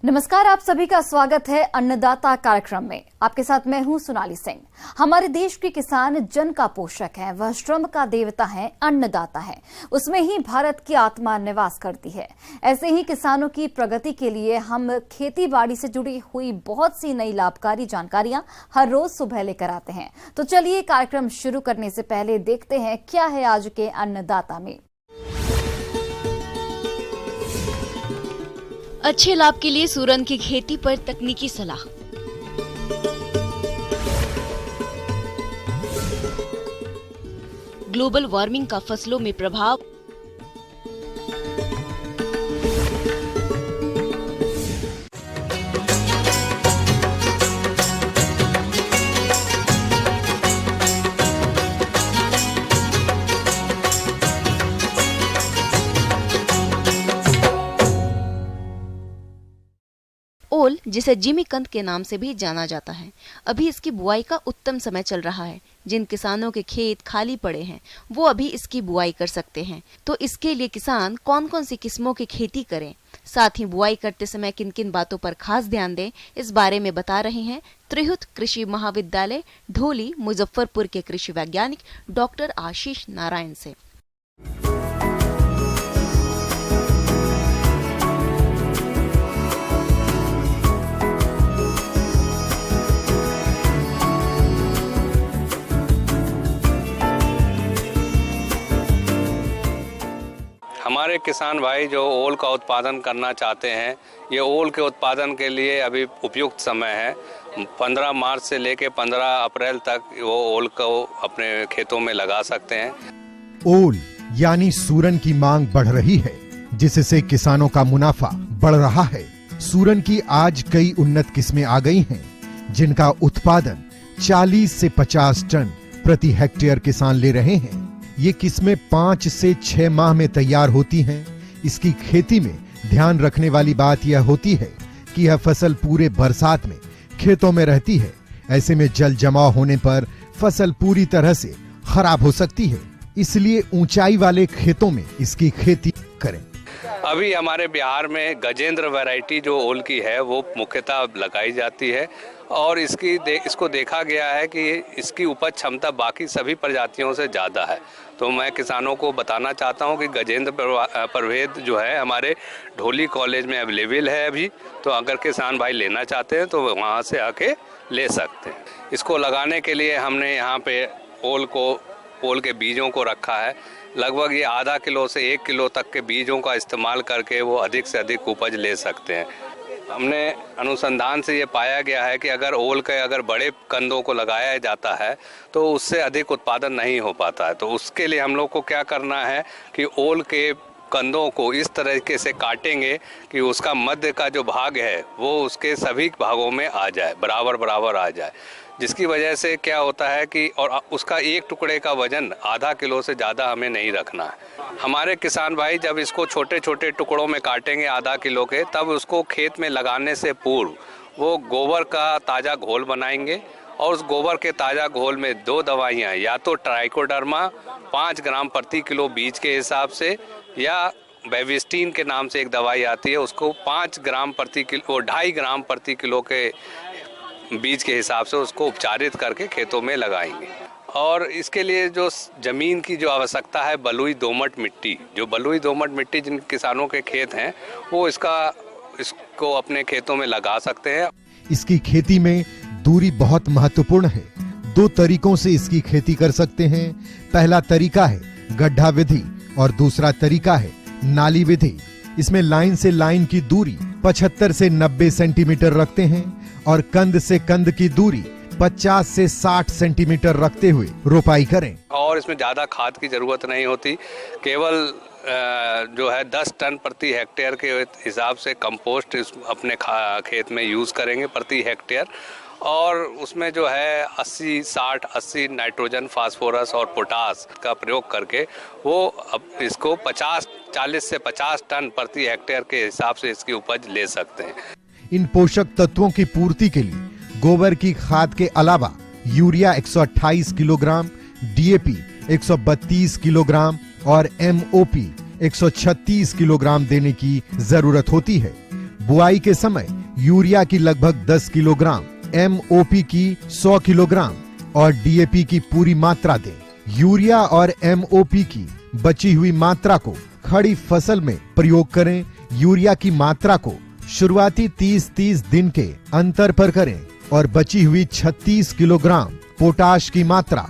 नमस्कार, आप सभी का स्वागत है अन्नदाता कार्यक्रम में। आपके साथ मैं हूं सोनाली सिंह। हमारे देश के किसान जन का पोषक है, वह श्रम का देवता है, अन्नदाता है। उसमें ही भारत की आत्मा निवास करती है। ऐसे ही किसानों की प्रगति के लिए हम खेती बाड़ी से जुड़ी हुई बहुत सी नई लाभकारी जानकारियां हर रोज सुबह लेकर आते हैं। तो चलिए कार्यक्रम शुरू करने से पहले देखते हैं क्या है आज के अन्नदाता में। अच्छे लाभ के लिए सूरन की खेती पर तकनीकी सलाह। ग्लोबल वार्मिंग का फसलों में प्रभाव। ओल, जिसे जिमीकंद के नाम से भी जाना जाता है, अभी इसकी बुआई का उत्तम समय चल रहा है। जिन किसानों के खेत खाली पड़े हैं वो अभी इसकी बुआई कर सकते हैं। तो इसके लिए किसान कौन कौन सी किस्मों की खेती करें, साथ ही बुआई करते समय किन किन बातों पर खास ध्यान दें, इस बारे में बता रहे हैं त्रिहुत कृषि महाविद्यालय ढोली मुजफ्फरपुर के कृषि वैज्ञानिक डॉक्टर आशीष नारायण से। हमारे किसान भाई जो ओल का उत्पादन करना चाहते हैं, ये ओल के उत्पादन के लिए अभी उपयुक्त समय है। 15 मार्च से लेकर 15 अप्रैल तक वो ओल को अपने खेतों में लगा सकते हैं। ओल यानी सूरन की मांग बढ़ रही है, जिससे किसानों का मुनाफा बढ़ रहा है। सूरन की आज कई उन्नत किस्में आ गई हैं, जिनका उत्पादन 40 से 50 टन प्रति हेक्टेयर किसान ले रहे हैं। ये किस्में 5 से 6 माह में तैयार होती हैं। इसकी खेती में ध्यान रखने वाली बात यह होती है कि यह फसल पूरे बरसात में खेतों में रहती है। ऐसे में जल जमाव होने पर फसल पूरी तरह से खराब हो सकती है, इसलिए ऊंचाई वाले खेतों में इसकी खेती करें। अभी हमारे बिहार में गजेंद्र वैरायटी जो ओल की है वो मुख्यतः लगाई जाती है और इसको देखा गया है कि इसकी उपज क्षमता बाकी सभी प्रजातियों से ज़्यादा है। तो मैं किसानों को बताना चाहता हूं कि गजेंद्र प्रभेद जो है हमारे ढोली कॉलेज में अवेलेबल है अभी। तो अगर किसान भाई लेना चाहते हैं तो वहां से आके ले सकते हैं। इसको लगाने के लिए हमने यहाँ पे ओल के बीजों को रखा है। लगभग ये आधा किलो से 1 किलो तक के बीजों का इस्तेमाल करके वो अधिक से अधिक उपज ले सकते हैं। हमने अनुसंधान से ये पाया गया है कि अगर बड़े कंदों को लगाया जाता है तो उससे अधिक उत्पादन नहीं हो पाता है। तो उसके लिए हम लोग को क्या करना है कि ओल के कंदों को इस तरीके से काटेंगे कि उसका मध्य का जो भाग है वो उसके सभी भागों में आ जाए, बराबर आ जाए, जिसकी वजह से क्या होता है कि और उसका एक टुकड़े का वजन आधा किलो से ज़्यादा हमें नहीं रखना है। हमारे किसान भाई जब इसको छोटे छोटे टुकड़ों में काटेंगे आधा किलो के, तब उसको खेत में लगाने से पूर्व वो गोबर का ताज़ा घोल बनाएंगे और उस गोबर के ताज़ा घोल में 2 दवाइयाँ, या तो ट्राइकोडर्मा 5 ग्राम प्रति किलो बीज के हिसाब से, या बेविस्टीन के नाम से एक दवाई आती है, उसको 5 ग्राम प्रति किलो 2.5 ग्राम प्रति किलो के बीज के हिसाब से उसको उपचारित करके खेतों में लगाएंगे। और इसके लिए जो जमीन की जो आवश्यकता है, बलुई दोमट मिट्टी जिन किसानों के खेत हैं वो इसको अपने खेतों में लगा सकते हैं। इसकी खेती में दूरी बहुत महत्वपूर्ण है। 2 तरीकों से इसकी खेती कर सकते हैं। पहला तरीका है गड्ढा विधि और दूसरा तरीका है नाली विधि। इसमें लाइन से लाइन की दूरी 75 से 90 सेंटीमीटर रखते हैं और कंद से कंद की दूरी 50 से 60 सेंटीमीटर रखते हुए रोपाई करें। और इसमें ज्यादा खाद की जरूरत नहीं होती, केवल जो है 10 टन प्रति हेक्टेयर के हिसाब से कंपोस्ट अपने खेत में यूज करेंगे प्रति हेक्टेयर। और उसमें जो है 80 नाइट्रोजन, फास्फोरस और पोटास का प्रयोग करके वो अब इसको 40 से 50 टन प्रति हेक्टेयर के हिसाब से इसकी उपज ले सकते हैं। इन पोषक तत्वों की पूर्ति के लिए गोबर की खाद के अलावा यूरिया 128 किलोग्राम, डीएपी 132 किलोग्राम और एमओपी 136 किलोग्राम देने की जरूरत होती है। बुआई के समय यूरिया की लगभग 10 किलोग्राम, MOP की 100 किलोग्राम और DAP की पूरी मात्रा दें। यूरिया और MOP की बची हुई मात्रा को खड़ी फसल में प्रयोग करें। यूरिया की मात्रा को शुरुआती 30-30 दिन के अंतर पर करें और बची हुई 36 किलोग्राम पोटाश की मात्रा